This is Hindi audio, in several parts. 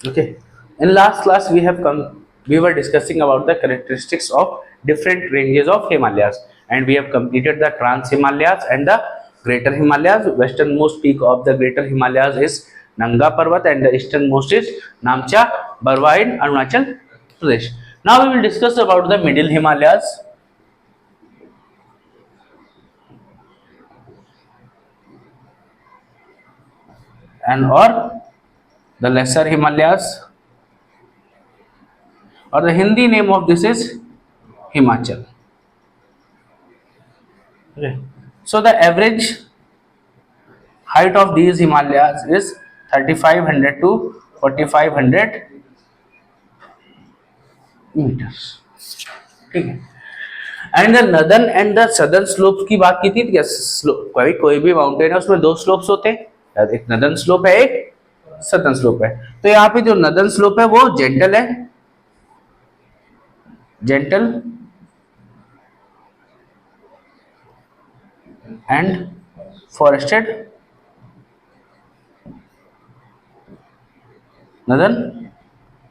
Okay. In last class we were discussing about the characteristics of different ranges of Himalayas, and we have completed the Trans Himalayas and the Greater Himalayas. Westernmost peak of the Greater Himalayas is Nanga Parvat, and the easternmost is Namcha Barwa in Arunachal Pradesh. Now we will discuss about the Middle Himalayas and or the Lesser Himalayas, or the Hindi name of this is Himachal. Okay. So the average height of these Himalayas is 3500 to 4500 meters. ठीक है. And the northern and the southern slope की बात की थी. कोई भी माउंटेन है उसमें दो स्लोप्स होते हैं, एक नदर्न स्लोप है एक सदर्न स्लोप है. तो यहाँ पे जो नदर्न स्लोप है वो जेंटल है, gentle and forested northern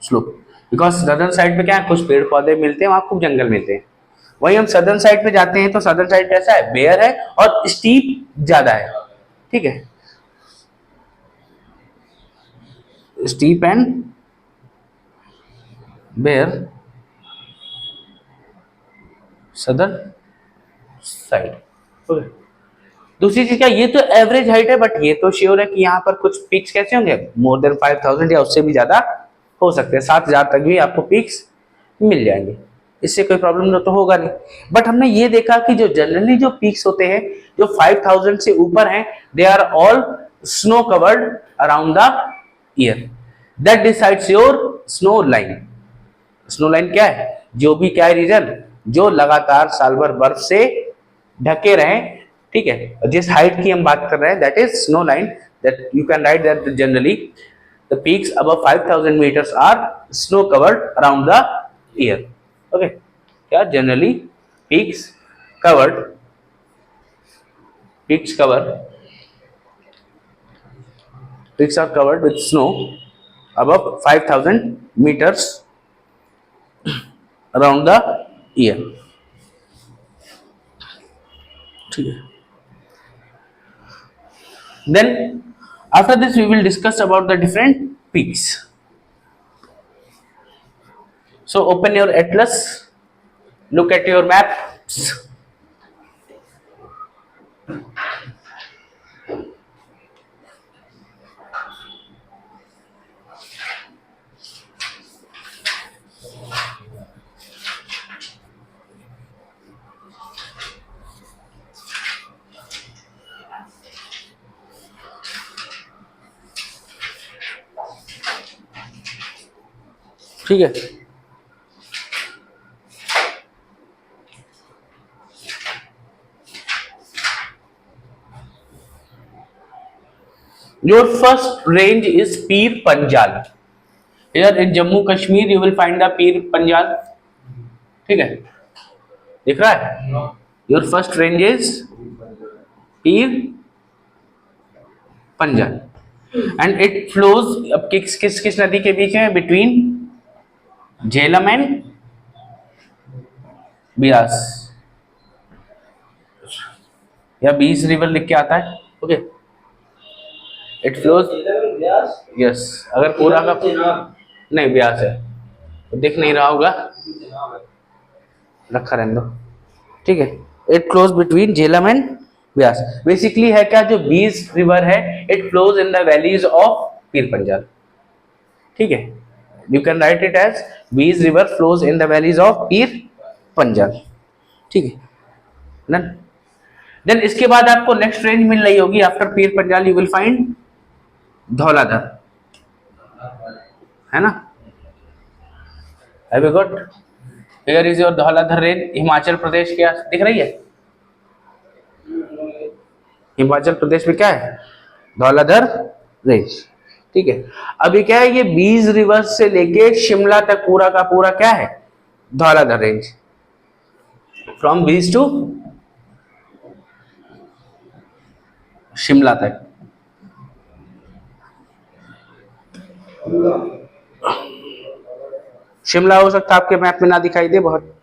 slope. Because northern side पे क्या है, कुछ पेड़ पौधे मिलते हैं, वहां खूब जंगल मिलते हैं. वही हम सदर्न साइड पे जाते हैं तो सदर्न साइड कैसा है, बेयर है और स्टीप ज्यादा है. ठीक है, steep and bare southern side. Okay. दूसरी चीज क्या, ये तो एवरेज हाइट है, बट ये तो श्योर है कि यहाँ पर कुछ पिक्स कैसे होंगे, मोर देन 5000 या उससे भी ज्यादा हो सकते हैं. 7000 तक भी आपको पिक्स मिल जाएंगे, इससे कोई प्रॉब्लम तो होगा नहीं. बट हमने ये देखा कि जो जनरली जो पीक्स होते हैं जो 5000 से ऊपर हैं, they are all snow covered around the year. That decides your snow line. Snow line क्या है, जो भी क्या है रीजन, जो लगातार साल भर बर्फ से ढके रहे. ठीक है, जिस हाइट की हम बात कर रहे हैं that is snow line. That you can write that generally the peaks above 5000 meters are snow covered around the year. Okay. क्या generally peaks cover are covered with snow above 5000 meters around the year. ठीक है. Then after this we will discuss about the different peaks. So open your atlas, look at your maps. ठीक है. Your first range is Pir Panjal. Here in Jammu Kashmir you will find the Pir Panjal. ठीक है, दिख रहा है. Your first range is Pir Panjal and it flows अब किस नदी के बीच में, बिटवीन झेलम एंड बियास या बीस रिवर लिख के आता है. ओके. It flows, yes. अगर पूरा का नहीं ब्यास है तो दिख नहीं रहा होगा, रखा रहने दो. ठीक है. It flows between Jhelum and Beas. Basically है क्या, जो बीस रिवर है it flows in the valleys of Pir Panjal. ठीक है, you can write it as Beas river flows in the valleys of Pir Panjal. ठीक है. देन इसके बाद आपको नेक्स्ट रेंज मिल रही होगी after Pir Panjal, you will find Dhauladhar, है ना. Have you got, here is your Dhauladhar range. Himachal Pradesh क्या दिख रही है, हिमाचल प्रदेश में क्या है, धौलाधर रेंज. ठीक है. अभी क्या है, ये 20 रिवर से लेके शिमला तक पूरा का पूरा क्या है, धौलाधर रेंज. फ्रॉम बीज टू शिमला तक. शिमला हो सकता है आपके मैप में ना दिखाई दे बहुत,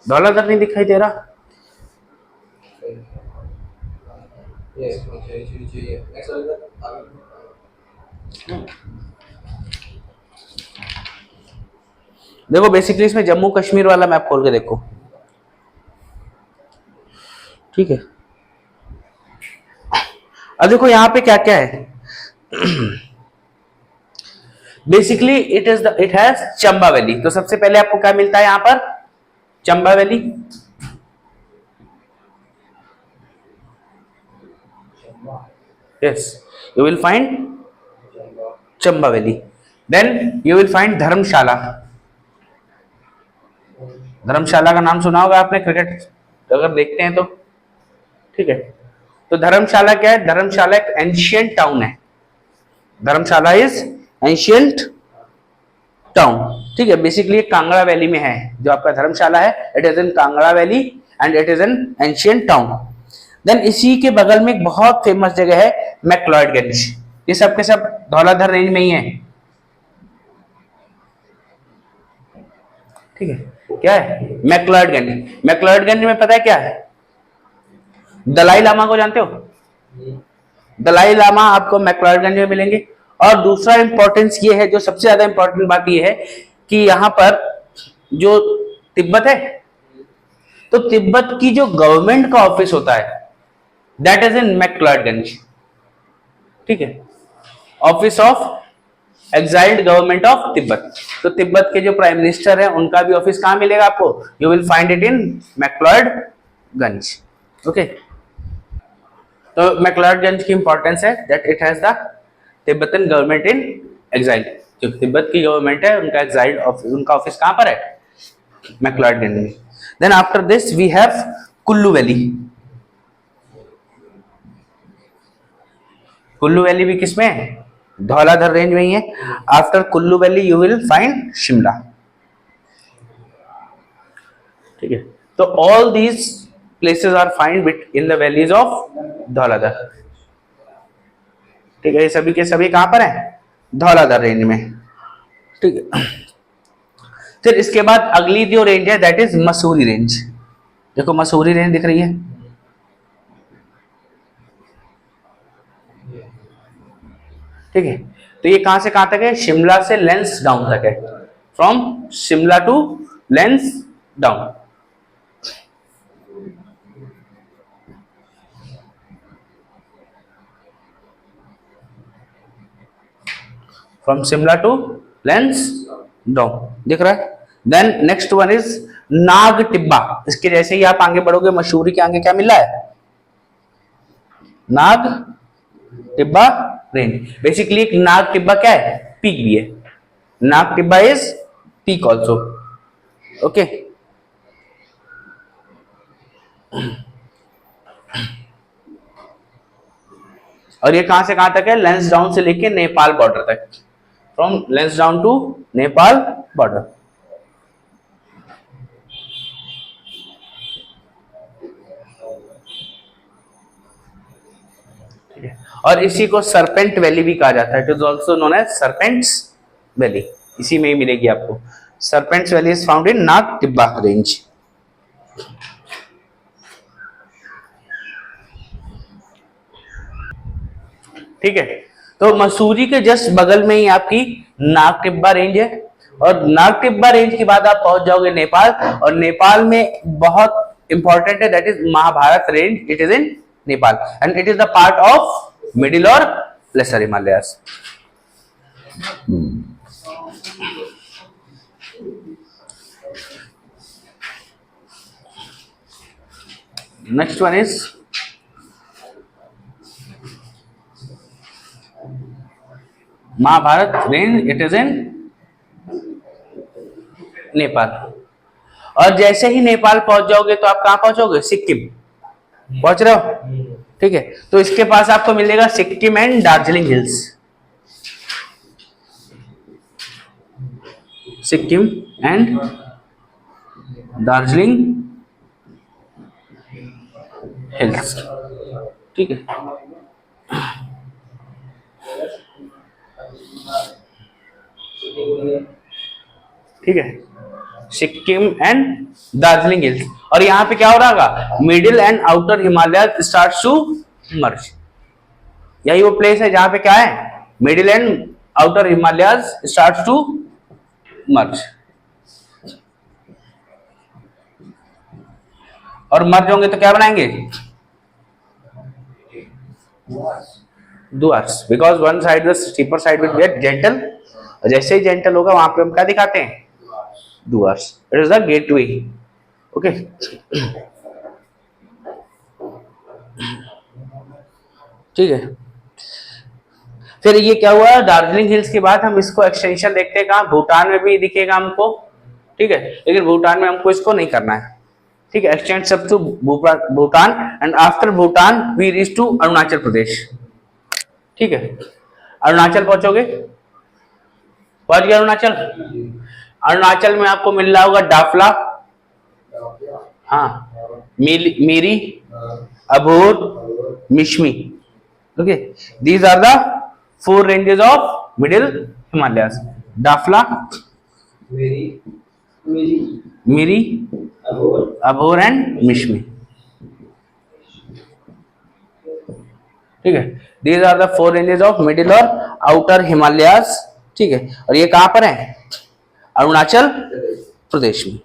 धौलाधर नहीं दिखाई दे रहा। देखो बेसिकली इसमें जम्मू कश्मीर वाला मैप खोल के देखो, ठीक है। अब देखो यहाँ पे क्या क्या है। Basically it has Chamba valley. तो सबसे पहले आपको क्या मिलता है यहां पर, Chamba valley. Yes, you will find Chamba valley. Then you will find Dharamshala. Dharamshala का नाम सुना होगा आपने, क्रिकेट अगर देखते हैं तो, ठीक है। तो धर्मशाला क्या है, धर्मशाला एक एंशियंट टाउन है। धर्मशाला इज एंशियंट टाउन, ठीक है। बेसिकली कांगड़ा वैली में है जो आपका धर्मशाला है, it is in Kangra valley and it is an ancient town. Then इसी के बगल में एक बहुत फेमस जगह है मैक्लॉयडगंज। ये सब के सब धौलाधर रेंज में ही है, ठीक है। क्या है मैक्लॉयडगंज। मैक्लॉयडगंज में पता है क्या है, दलाई लामा को जानते हो, दलाई लामा आपको मैक्लॉयडगंज में मिलेंगे। और दूसरा इंपॉर्टेंस ये है, जो सबसे ज्यादा इंपॉर्टेंट बात ये है कि यहां पर जो तिब्बत है, तो तिब्बत की जो गवर्नमेंट का ऑफिस होता है दैट इज इन मैक्लॉयडगंज, ठीक है। Office of exiled government of Tibet. तो तिब्बत के जो प्राइम मिनिस्टर है उनका भी ऑफिस कहां मिलेगा आपको, you will find it in McLeodganj, okay. तो मैक्लॉयडगंज की इंपॉर्टेंस है that it has the Tibetan government in exile. जो तिब्बत की गवर्नमेंट है उनका एक्साइल उनका ऑफिस कहां पर है, मैक्लॉयडगंज में। Then after this we have Kullu valley. Kullu valley भी किसमें है, धौलाधर रेंज में ही है। After Kullu valley you will find Shimla, ठीक है। तो all these places are find within the valleys of Dhauladhar, ठीक है। ये सभी के सभी कहां पर हैं, धौलाधर रेंज में, ठीक है। फिर इसके बाद अगली जो रेंज है दैट इज मसूरी रेंज। देखो मसूरी रेंज दिख रही है, ठीक है। तो ये कहां से कहां तक है, शिमला से लेंस डाउन तक है, from Shimla to Lansdowne. From Shimla to Lansdowne दिख रहा है। Then next one is Nag Tibba. इसके जैसे ही आप आगे बढ़ोगे मसूरी के आगे क्या मिल रहा है, नाग टिब्बा रेंज। बेसिकली एक नाग टिब्बा क्या है, पीक भी है। Nag Tibba is peak also, okay. और ये कहां से कहां तक है, लेंस डाउन से लेके नेपाल बॉर्डर तक, from Lansdowne to Nepal border. और इसी को सरपेंट वैली भी कहा जाता है, it is also known as serpents valley. इसी में ही मिलेगी आपको। Serpents valley is found in Nag Tibba range, ठीक है। तो मसूरी के जस्ट बगल में ही आपकी नाग टिब्बा रेंज है। और नाग टिब्बा रेंज के बाद आप पहुंच जाओगे नेपाल, और नेपाल में बहुत इंपॉर्टेंट है that is Mahabharat range, it is in Nepal and it is the part of middle और lesser Himalayas. Next one is Mahabharat range, it is in Nepal. और जैसे ही नेपाल पहुंच जाओगे तो आप कहां पहुंचोगे, सिक्किम पहुंच रहे हो, ठीक है। तो इसके पास आपको मिलेगा Sikkim and Darjeeling hills, Sikkim and Darjeeling hills, ठीक है। ठीक है, सिक्किम एंड दार्जिलिंग हिल्स। और यहाँ पे क्या हो रहा होगा, middle and outer Himalaya starts to merge. यही वो प्लेस है जहां पे क्या है, middle and outer Himalaya starts to merge. और मर्ज होंगे तो क्या बनाएंगे, Duars, because one side the steeper side will get gentle, जैसे ही जेंटल होगा वहां पे हम क्या दिखाते हैं, doors. It is the gateway. Okay, ठीक है। फिर ये क्या हुआ, दार्जिलिंग हिल्स के बाद हम इसको एक्सटेंशन देखते हैं कहाँ, भूटान में भी दिखेगा हमको, ठीक है, लेकिन भूटान में हमको इसको नहीं करना है, ठीक है। Extend up to Bhutan and after Bhutan we reach to Arunachal Pradesh, ठीक है। अरुणाचल पहुंचोगे, पहुंच गया अरुणाचल। अरुणाचल में आपको मिल रहा होगा डाफला, हाँ, Miri, Abor, Mishmi. Okay, these are the 4 ranges of middle Himalayas, Dafla, Miri, Abor and Mishmi, ठीक है। These are the 4 ranges of middle और आउटर हिमालयस, ठीक है। और ये कहां पर है, अरुणाचल प्रदेश में।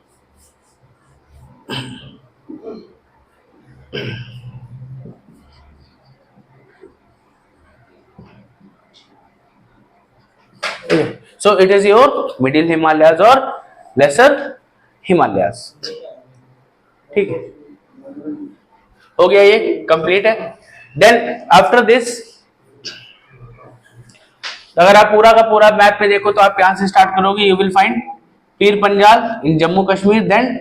So it is your middle Himalayas और लेसर हिमालयस, ठीक है। हो गया, ये कंप्लीट है। देन आफ्टर दिस, अगर आप पूरा का पूरा मैप पे देखो तो आप यहां से स्टार्ट करोगे, you will find Pir Panjal in Jammu Kashmir, then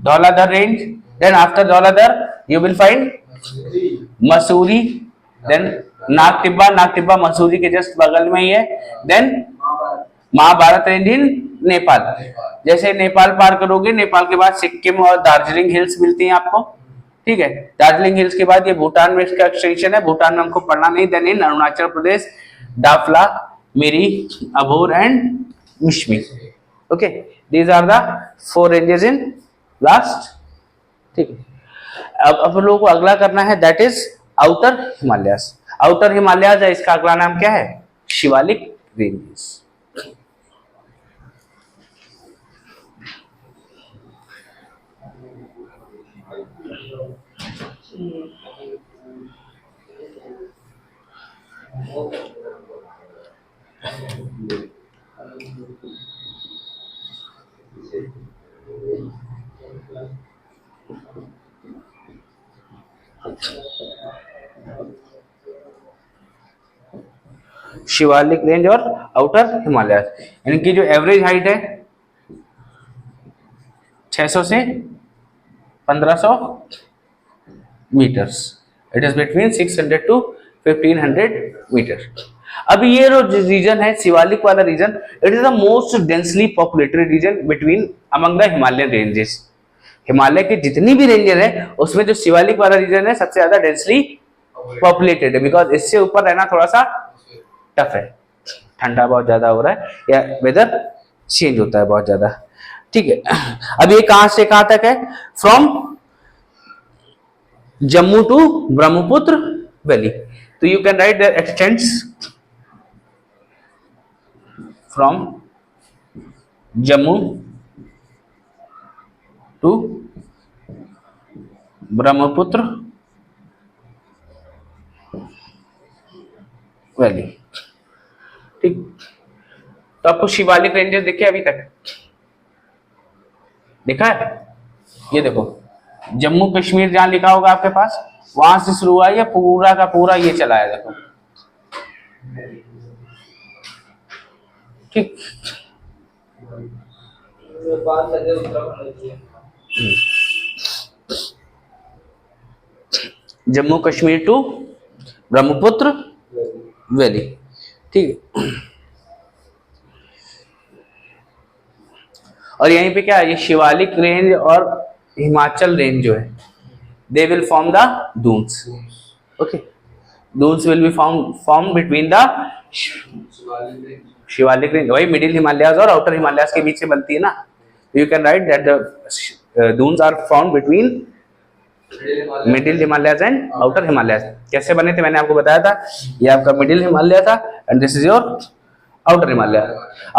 Dhauladhar range, then after Dhauladhar you will find Mussoorie, then Nag Tibba Mussoorie के जस्ट बगल में ही है, then Mahabharat range in Nepal. जैसे नेपाल पार करोगे, नेपाल के बाद सिक्किम और दार्जिलिंग हिल्स मिलती हैं आपको, ठीक है। दार्जिलिंग हिल्स के बाद ये भूटान में इसका एक्सटेंशन है, भूटान में हमको पढ़ना नहीं। Then in Arunachal Pradesh Dafla, Miri, Abor and Mishmi. Okay, these are the 4 ranges in last, ठीक है। अब हम लोगों को अगला करना है, that is outer Himalayas. Outer Himalayas है, इसका अगला नाम क्या है, शिवालिक रेंजेस। शिवालिक रेंज और आउटर हिमालय, इनकी जो एवरेज हाइट है 600 से 1500 meters, it is between 600 to 1500 meter. अभी ये जो रीजन है शिवालिक वाला region, it is the most densely populated region between among the Himalayan ranges. Himalaya के जितनी भी रेंजेस है उसमें जो शिवालिक वाला रीजन है सबसे ज्यादा डेंसली पॉपुलेटेड है, बिकॉज इससे ऊपर रहना थोड़ा सा टफ है, ठंडा बहुत ज्यादा हो रहा है या वेदर चेंज होता है बहुत ज्यादा, ठीक है। अब ये कहां से कहां तक है, from Jammu to Brahmaputra valley, तो you can write that extends from Jammu to Brahmaputra valley, ठीक। तो आपको शिवालिक रेंजेस दिखे अभी तक, देखा है, ये देखो जम्मू कश्मीर जहां लिखा होगा आपके पास, वहां से शुरू हुआ, ये पूरा का पूरा ये चला है, देखो, ठीक। जम्मू कश्मीर टू ब्रह्मपुत्र वैली, ठीक है। और यहीं पे क्या है, ये शिवालिक रेंज और हिमाचल रेंज जो है, they will form the Doons, okay, Doons will be form between the Shivalik range वही मिडिल हिमालयाज और आउटर हिमालयाज के बीच में बनती है ना, you can write that the dunes are found between middle Himalayas and outer Himalayas. कैसे बने थे मैंने आपको बताया था, ये आपका मिडिल हिमालय था and this is your outer Himalaya.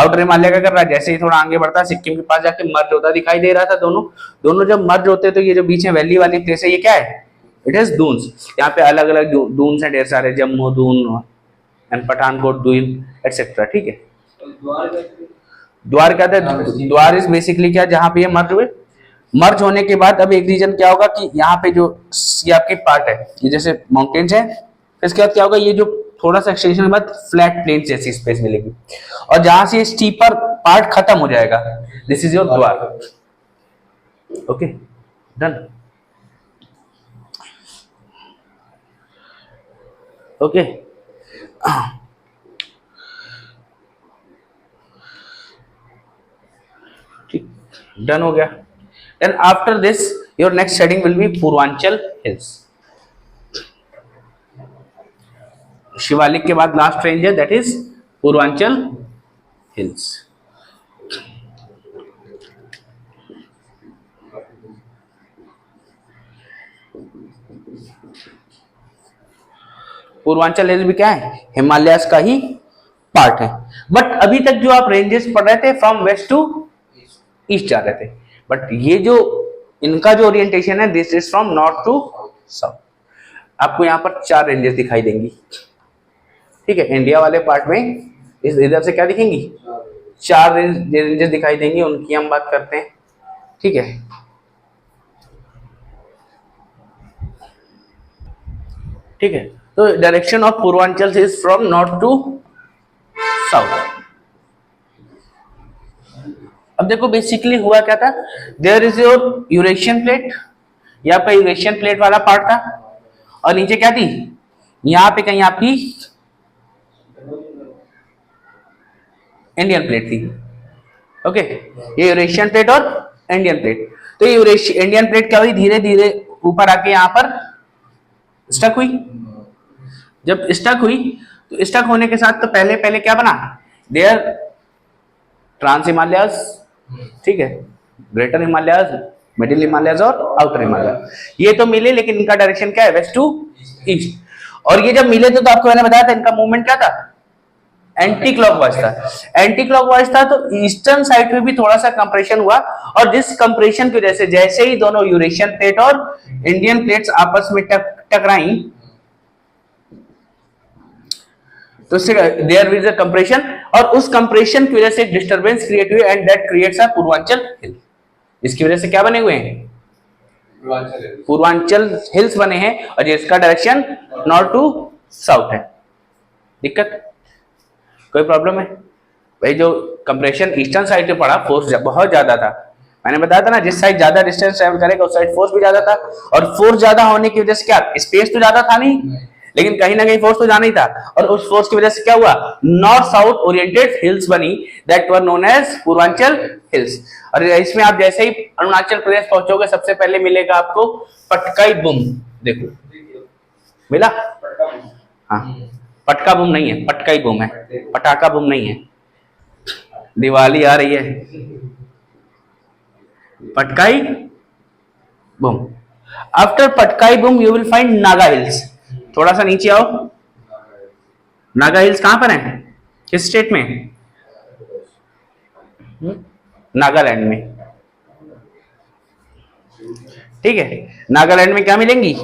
Outer Himalaya क्या कर रहा है, जैसे ही थोड़ा आगे बढ़ता है सिक्किम के पास जाके मर्ज होता दिखाई दे रहा था। दोनों दोनों जब मर्ज होते हैं तो ये जो बीच में वैली वाली प्लेस है ये क्या है, इट इज दून्स। यहाँ पे अलग अलग दून्स हैं ढेर सारे, जम्मू दून एंड पठानकोट दून एटसेट्रा। ठीक है, द्वार क्या था, द्वार इज बेसिकली क्या, जहाँ पे ये मर्ज हुए। मर्ज होने के बाद अब एक रीजन क्या होगा कि यहाँ पे जो ये आपके पार्ट है, ये जैसे माउंटेन्स है, इसके बाद क्या होगा, ये जो थोड़ा सा एक्सटेंशन के बाद फ्लैट प्लेन जैसी स्पेस मिलेगी और जहां से स्टीपर पार्ट खत्म हो जाएगा, this is your dwar. Okay done. Okay ठीक, डन हो गया। Then after this your next heading will be Purvanchal hills. Shivalik के बाद लास्ट रेंज है that is Purvanchal hills. Purvanchal hills भी क्या है, हिमालयास का ही पार्ट है। बट अभी तक जो आप रेंजेस पढ़ रहे थे फ्रॉम वेस्ट टू ईस्ट जा रहे थे, बट ये जो इनका जो ओरिएंटेशन है this is from north to south. आपको यहाँ पर 4 रेंजेस दिखाई देंगी। ठीक है, इंडिया वाले पार्ट में इस इधर से क्या दिखेंगी, 4 रेंजेस दिखाई देंगी, उनकी हम बात करते हैं। ठीक है, ठीक है, तो direction of Purvanchal is from north to south. अब देखो बेसिकली हुआ क्या था, there is your Eurasian plate, यहाँ पे यूरेशियन प्लेट वाला पार्ट था और नीचे क्या थी, यहाँ पे कहीं आपकी इंडियन प्लेट थी। ओके, ये यूरेशियन प्लेट और इंडियन प्लेट। तो ये इंडियन प्लेट क्या हुई, धीरे धीरे ऊपर आके यहाँ पर स्टक हुई। जब स्टक हुई तो स्टक होने के साथ तो पहले पहले क्या बना, देयर ट्रांस हिमालयाज, ठीक है, ग्रेटर हिमालयाज, मिडिल हिमालयाज और आउटर हिमालय, ये तो मिले, लेकिन इनका डायरेक्शन क्या है, वेस्ट टू ईस्ट। और ये जब मिले थे तो आपको मैंने बताया था इनका मूवमेंट क्या था, एंटी क्लॉकवाइज था। एंटी क्लॉकवाइज था तो ईस्टर्न साइड में भी थोड़ा सा कंप्रेशन हुआ और जिस कंप्रेशन की वजह से जैसे ही दोनों यूरेशियन प्लेट और इंडियन प्लेट्स आपस में टकराई तो देयर इज अ कंप्रेशन और उस कंप्रेशन की वजह से डिस्टरबेंस क्रिएट हुई and that creates a Purvanchal hill. इसकी वजह से क्या बने हुए हैं, पूर्वांचल हिल्स बने हैं और जिसका डायरेक्शन नॉर्थ टू साउथ है। दिक्कत कोई प्रॉब्लम है भाई, जो कंप्रेशन ईस्टर्न साइड पे पड़ा फोर्स बहुत ज्यादा था, मैंने बताया था ना, जिस साइड ज्यादा डिस्टेंस ट्रैवल करेगा उस साइड फोर्स भी ज्यादा था और फोर्स ज्यादा होने की वजह से क्या, स्पेस तो ज्यादा था नहीं, लेकिन कहीं ना कहीं फोर्स तो जाना ही था और उस फोर्स की वजह से क्या हुआ, नॉर्थ साउथ ओरिएंटेड हिल्स बनी that were known as Purvanchal hills. और इसमें आप जैसे ही अरुणाचल प्रदेश पहुंचोगे सबसे पहले मिलेगा आपको पटकाई बुम। देखो मिला, हाँ पटका बुम नहीं है, पटकाई बुम है, पटाखा बुम नहीं है। दिवाली आ रही है, Patkai Bum. After Patkai Bum you will find Naga hills. थोड़ा सा नीचे आओ, नागा हिल्स कहां पर है, किस स्टेट में, नागालैंड में। ठीक है, नागालैंड में क्या मिलेंगी,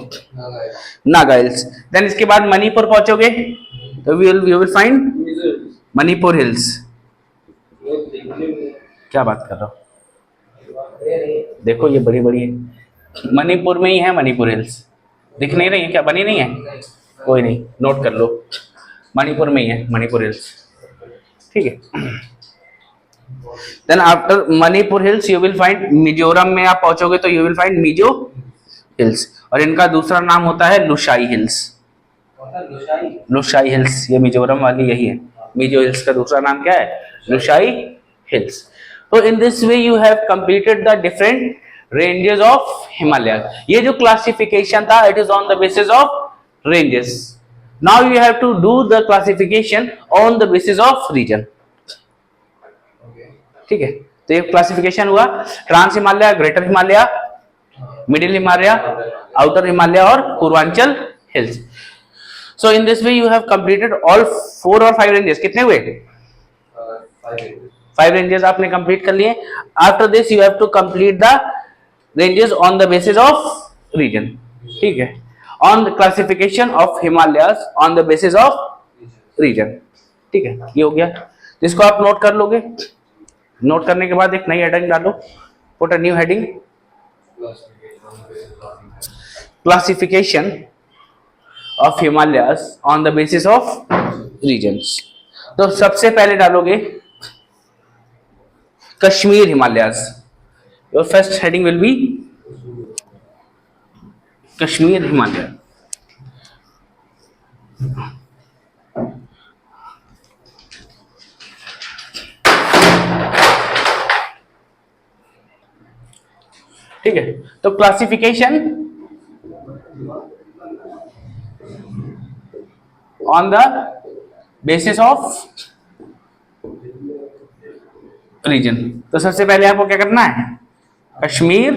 नागा हिल्स। देन इसके बाद मणिपुर पहुंचोगे तो you will find Manipur hills. क्या बात कर रहा हूं, देखो ये बड़ी बड़ी है, मणिपुर में ही है मणिपुर हिल्स, दिख नहीं रही है क्या, बनी नहीं है, कोई नहीं, नोट कर लो, मणिपुर में ही है मणिपुर हिल्स। ठीक है, then after Manipur hills you will find, Mizoram में आप पहुंचोगे तो you will find Mizo hills और इनका दूसरा नाम होता है लुशाई हिल्स। लुशाई हिल्स, ये मिजोरम वाली यही है, मिजो हिल्स का दूसरा नाम क्या है, लुशाई हिल्स। तो in this way you have completed the different ranges of Himalaya. ये जो क्लासिफिकेशन था it is on the basis of ranges. Now you have to do the classification on the basis of region. ठीक है, तो ये क्लासिफिकेशन हुआ trans Himalaya, greater Himalaya, middle Himalaya, outer Himalaya और Purvanchal hills. So in this way you have completed all 4 और 5 रेंजेस. कितने हुए? 5 रेंजेस आपने कंप्लीट कर लिए. After this you have to complete the ranges on the basis of region. ठीक है, on the classification of Himalayas on the basis of region. ठीक है, ये हो गया. जिसको आप नोट कर लोगे, नोट करने के बाद एक नई हेडिंग डालो. Put a new heading, classification of Himalayas on the basis of regions. तो सबसे पहले डालोगे Kashmir Himalayas. Your first heading will be Kashmir Himalaya. ठीक है, तो classification on the basis of region. तो सबसे पहले आपको क्या करना है? Kashmir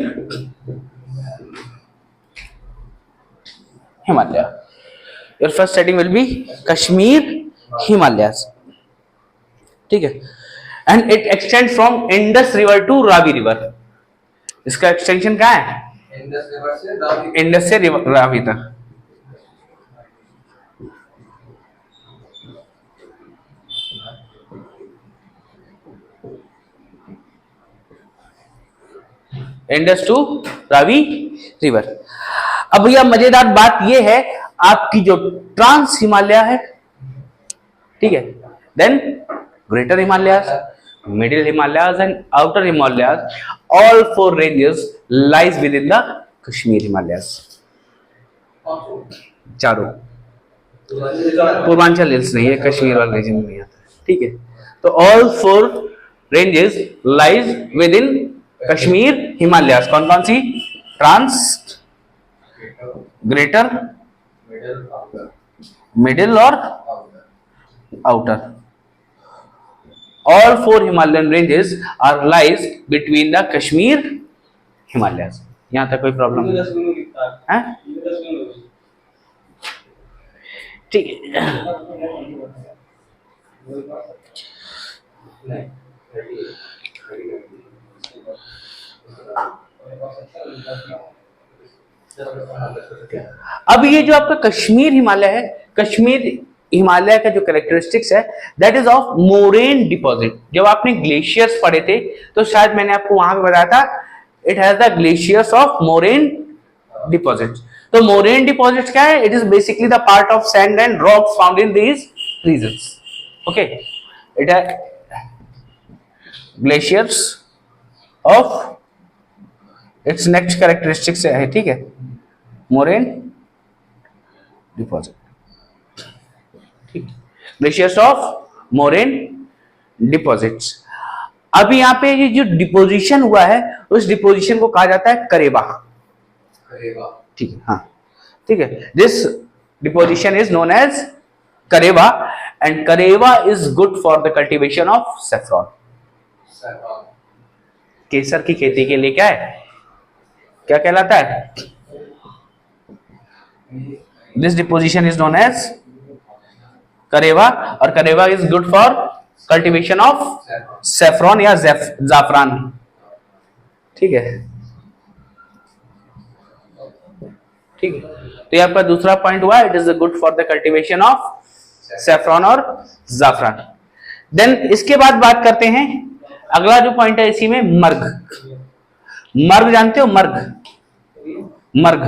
Himalaya. Your first heading will be Kashmir Himalayas. ठीक है, and it extend from Indus river to Ravi river. इसका एक्सटेंशन क्या है? इंडस से रावी तक. Indus to Ravi river. अब भैया मजेदार बात यह है, आपकी जो ट्रांस हिमालय है, ठीक है, then greater Himalayas, middle Himalayas and outer Himalayas, all 4 ranges lies within the Kashmir Himalayas. चारों पूर्वांचल हिल्स नहीं है, कश्मीर वाला रीजन में नहीं आता. ठीक है, तो all 4 ranges lies within Kashmir Himalayas. कौन कौन सी? ट्रांस, ग्रेटर, मिडिल और outer. All 4 Himalayan ranges are lies between the Kashmir Himalayas. यहाँ तक कोई प्रॉब्लम है? ठीक है, अब ये जो आपका कश्मीर हिमालय है, कश्मीर हिमालय का जो कैरेक्टरिस्टिक्स है that is of moraine deposit. जब आपने ग्लेशियर्स पढ़े थे तो शायद मैंने आपको वहां पे बताया था, it has the glaciers of moraine deposit. तो मोरेन डिपॉजिट क्या है? It is basically the part of sand and rocks found in these regions. Okay, it है glaciers of, its next characteristics है. ठीक है, moraine deposit. Glaciers of moraine deposits. अभी यहाँ पे ये जो डिपोजिशन हुआ है उस डिपोजिशन को कहा जाता है करेबा. ठीक है, हाँ ठीक है. This deposition is known as Karewa and Karewa is good for the cultivation of saffron. केसर की खेती के लिए क्या है, क्या कहलाता है? This deposition is known as Karewa और Karewa is good for cultivation of saffron या जाफरान. ठीक है, ठीक है. तो यहाँ पर दूसरा पॉइंट हुआ, it is good for the cultivation of saffron और जाफरान. देन इसके बाद बात करते हैं, अगला जो पॉइंट है इसी में मर्ग. मर्ग जानते हो? मर्ग, मर्ग,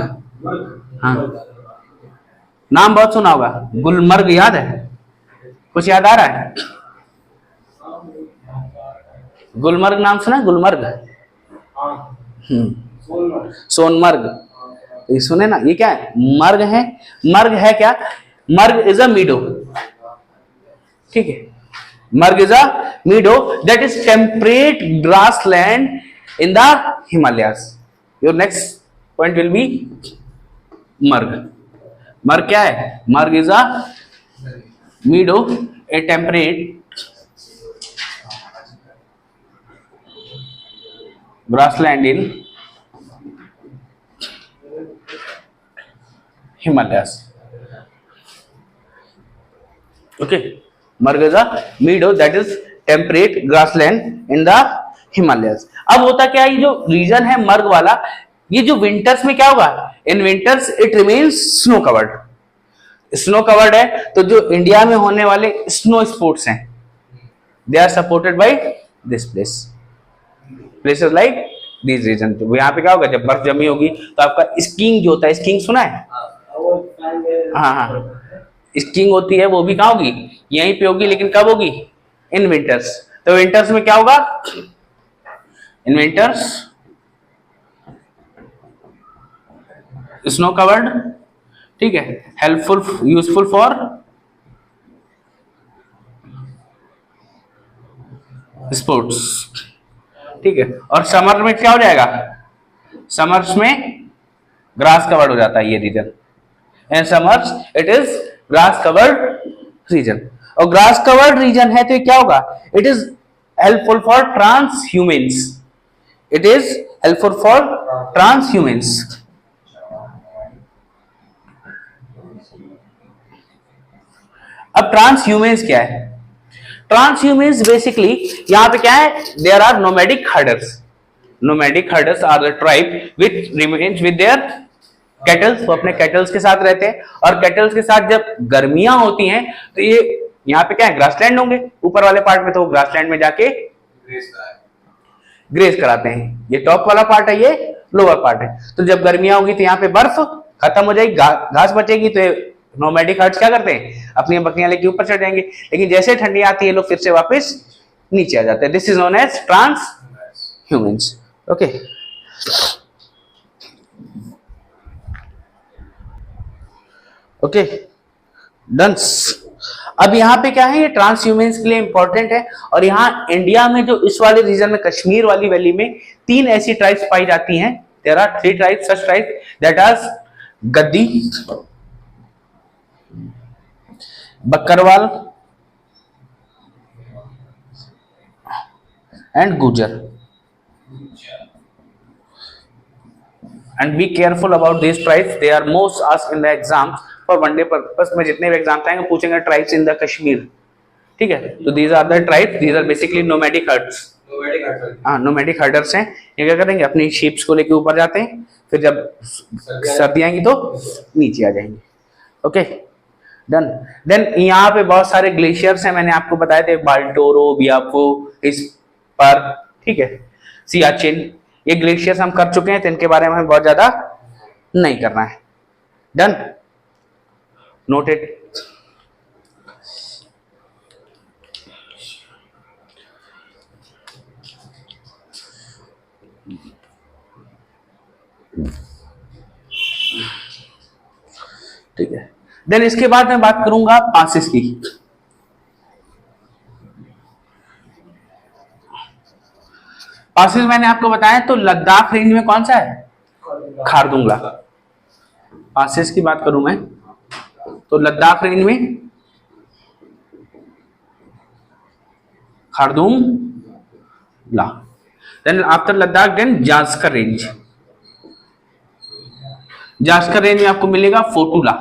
हाँ नाम बहुत सुना होगा. गुलमर्ग याद है? कुछ याद आ रहा है? गुलमर्ग नाम सुना? गुलमर्ग, सोनमर्ग, ये सुने ना? ये क्या है? मर्ग है. मर्ग है क्या? मर्ग इज अ मीडो. ठीक है, Marg is a meadow that is temperate grass land in the Himalayas. Your next point will be Marg. Marg क्या है? Marg is a meadow, a temperate grassland in Himalayas. Okay, Margaza meadow that is temperate grassland in the Himalayas. अब होता क्या है, ये जो रीजन है मर्ग वाला, ये जो विंटर्स में क्या होगा, in winters it remains snow covered. Snow covered है तो जो इंडिया में होने वाले स्नो स्पोर्ट्स हैं they are supported by this places like this region. तो यहाँ पे क्या होगा, जब बर्फ जमी होगी तो आपका स्कीइंग जो होता है, स्कीइंग सुना है? हाँ हाँ, स्कीइंग होती है वो भी कहाँ होगी, यहीं पे होगी, लेकिन कब होगी, इन विंटर्स. तो विंटर्स में क्या होगा, इन विंटर्स स्नो कवर्ड, ठीक है, हेल्पफुल यूजफुल फॉर स्पोर्ट्स, ठीक है. और समर में क्या हो जाएगा, समर्स में ग्रास कवर्ड हो जाता है ये region. And summers it is grass covered region. और ग्रास कवर्ड रीजन है तो ये क्या होगा, it is helpful for transhumance. It is helpful for transhumance. अब ट्रांस ह्यूमन्स क्या है, ट्रांस ह्यूमन्स बेसिकली यहां पे क्या है, there are nomadic herders. Nomadic herders are the tribe which remains with their cattles. वो अपने कैटल्स के साथ रहते हैं, और कैटल्स के साथ जब गर्मियां होती हैं तो ये यहाँ पे क्या है, ग्रासलैंड होंगे ऊपर वाले पार्ट में, तो ग्रासलैंड में जाके ग्रेस कराते हैं. ये टॉप वाला पार्ट है, ये लोअर पार्ट है. तो जब गर्मियां होगी तो यहाँ पे बर्फ खत्म हो जाएगी, घास बचेगी, तो नोमैडिक हर्ड्स क्या करते हैं, अपनी बकरियां लेके ऊपर चढ़ जाएंगे. लेकिन जैसे ठंडी आती है लोग फिर से वापस नीचे आ जाते हैं. This is known as transhumance. Okay, okay done. अब यहाँ पे क्या है, ये ट्रांस ह्यूमन्स के लिए इंपॉर्टेंट है. और यहाँ इंडिया में जो इस वाले रीजन में कश्मीर वाली वैली में 3 ऐसी ट्राइब्स पाई जाती हैं. There are 3 tribes, such tribes that are Gaddi, Bakarwal and Gujjar. And be careful about these tribes. They are most asked in the exams for one day purpose. में जितने भी एग्जाम आएंगे पूछेंगे ट्राइब्स इन द कश्मीर, ठीक है. तो these are the tribes. These are basically nomadic herds. हाँ, nomadic herders हैं. ये क्या करेंगे, अपनी शीप्स को लेके ऊपर जाते हैं, फिर जब सर्दी आएंगी तो नीचे आ जाएंगे. Okay done. देन यहाँ पे बहुत सारे ग्लेशियर्स हैं, मैंने आपको बताए थे, बाल्टोरो, बियापो, इस पर, ठीक है, सियाचिन. ये ग्लेशियर्स हम कर चुके हैं, तो इनके बारे में हमें बहुत ज्यादा नहीं करना है. Done, noted. ठीक है. देन इसके बाद मैं बात करूंगा पासेस की. पासेस मैंने आपको बताया, तो लद्दाख रेंज में कौन सा है, खारदुंगला. पासेस की बात करूं मैं तो लद्दाख रेंज में Khardungla. Then after Ladakh then Zanskar range. Zanskar range में आपको मिलेगा फोटूला.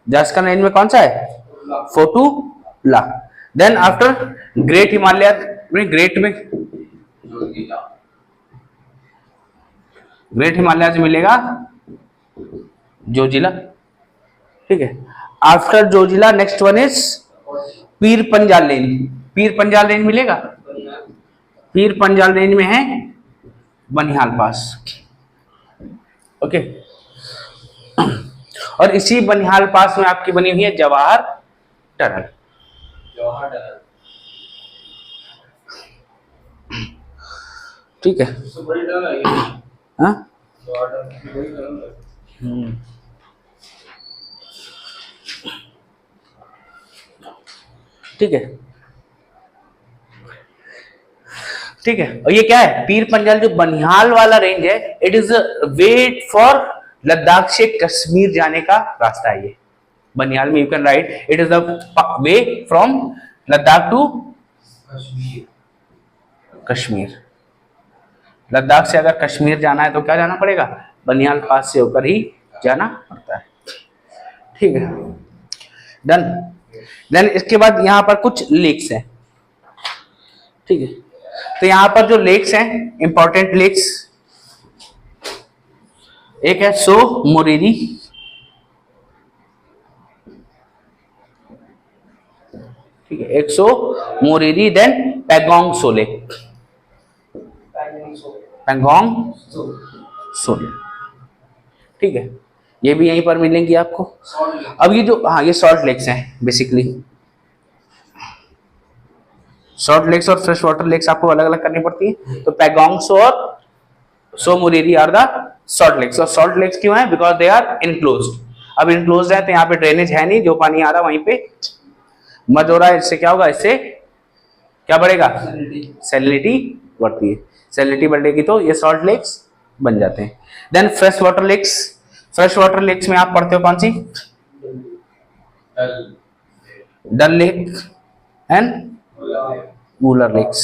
जास्कर रेंज में कौन सा है, Fotula. Then after great Himalaya में, ग्रेट हिमालय से मिलेगा जोजिला, ठीक है. After Zojila next one is Pir Panjal range. Pir Panjal range मिलेगा, पीर पंजाल रेंज में है बनिहाल पास. ओके. और इसी बनिहाल पास में आपकी बनी हुई है जवाहर टनल. ठीक है. हाँ, ठीक है, ठीक है. और ये क्या है, पीर पंजाल जो बनिहाल वाला रेंज है, it is wait for Ladakh से कश्मीर जाने का रास्ता है. ये बनिहाल में you can write it is the way from Ladakh to Kashmir. Ladakh से अगर कश्मीर जाना है तो क्या जाना पड़ेगा, बनियाल पास से होकर ही जाना पड़ता है। ठीक है, डन। देन इसके बाद यहाँ पर कुछ लेक्स हैं। ठीक है, तो यहाँ पर जो लेक्स हैं, इंपॉर्टेंट लेक्स, एक है सो मोरेरी, ठीक है, एक सो मोरेरी, देन पैगोंग सो लेक, पैगोंग सो लेक। ठीक है, ये भी यहीं पर मिलेंगी आपको। अब ये जो, हाँ, ये सॉल्ट लेक्स हैं बेसिकली। सॉल्ट लेक्स और फ्रेश वाटर लेक्स आपको अलग अलग करनी पड़ती है। तो पैगोंग सो और सो मोरेरी आर द सॉल्ट लेक्स। और सॉल्ट लेक्स क्यों है, बिकॉज दे आर इनक्लोज्ड। अब इनक्लोज्ड है तो यहाँ पे ड्रेनेज है नहीं, जो पानी आ रहा है वहीं पे मज हो रहा है। इससे क्या होगा, इससे क्या बढ़ेगा, सैलिनिटी बढ़ती है। सैलिनिटी बढ़ेगी तो ये सॉल्ट लेक्स बन जाते हैं। Then fresh water lakes. Fresh water lakes में आप पढ़ते हो कौन सी, Dal lake and Wular lakes,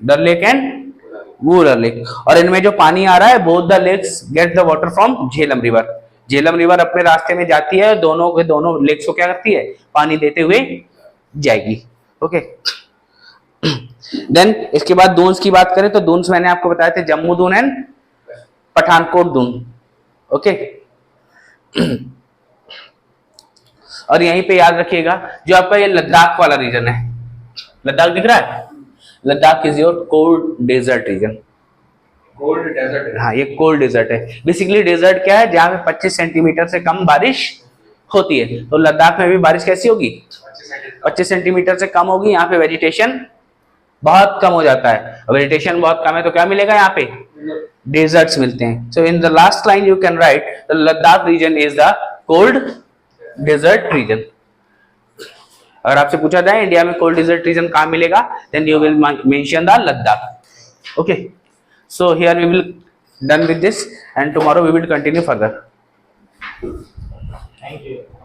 Dal lake and Wular lake. और इनमें जो पानी आ रहा है, both the lakes get the water from Jhelum river. Jhelum river अपने रास्ते में जाती है, दोनों के दोनों लेक्स को क्या करती है, पानी देते हुए जाएगी। ओके, देन इसके बाद दून्स की बात करें तो दून्स मैंने आपको बताया थे, जम्मू दून एंड पठानकोट दून। ओके, और यहीं पे याद रखिएगा जो आपका ये लद्दाख वाला रीजन है, लद्दाख दिख रहा है, Ladakh is your cold desert region. Cold desert, हाँ, ये कोल्ड डेजर्ट है। बेसिकली डेजर्ट क्या है, जहां पे 25 सेंटीमीटर से कम बारिश होती है। तो लद्दाख में भी बारिश कैसी होगी, 25 सेंटीमीटर से कम होगी। यहाँ पे वेजिटेशन बहुत कम हो जाता है। वेजिटेशन बहुत कम है तो क्या मिलेगा, यहाँ पे डेजर्ट्स मिलते हैं। So in the last line you can write the Ladakh region is the cold desert region. अगर आपसे पूछा जाए इंडिया में कोल्ड डेजर्ट रीजन कहां मिलेगा, then you will mention the Ladakh. Okay, so here we will done with this and tomorrow we will continue further. Thank you.